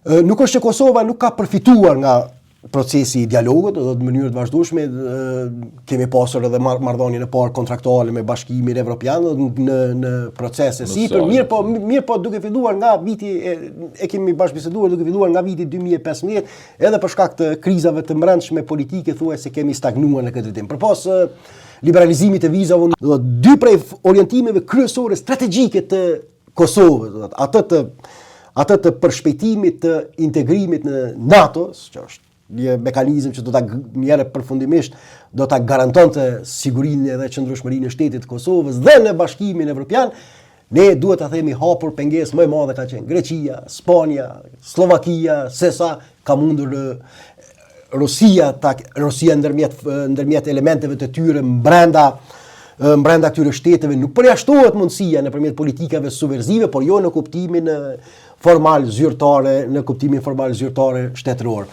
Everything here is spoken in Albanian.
Nuk është që Kosova nuk ka përfituar nga procesi i dialogut, do të mënyrë të vazhdueshme kemi pasur edhe marrëdhënien e parë kontraktuale me Bashkimin Evropian në procese sipër, mirë po duke filluar nga viti e kemi bashkëbiseduar duke filluar nga viti 2015, edhe për shkak të krizave të brendshme politike thuajse kemi stagnuar në këtë drejtim. Përpas liberalizimit të vizave, dy prej orientimeve kryesore strategjike të Kosovës, atë të përshpejtimit të integrimit në NATO, që është një mekanizëm që do ta njëherë përfundimisht do ta garantonte sigurinë dhe qëndrueshmërinë e shtetit të Kosovës dhe në Bashkimin Evropian, ne duhet ta themi hapur pengesë më e madhe ka qenë Greqia, Spanja, Slovakia, sesa ka mundur Rusia ndërmjet elementeve të tyre brenda këtyre shteteve nuk përjashtohet mundësia nëpërmjet politikave subversive, por jo në kuptimin formal zyrtare, shtetëror.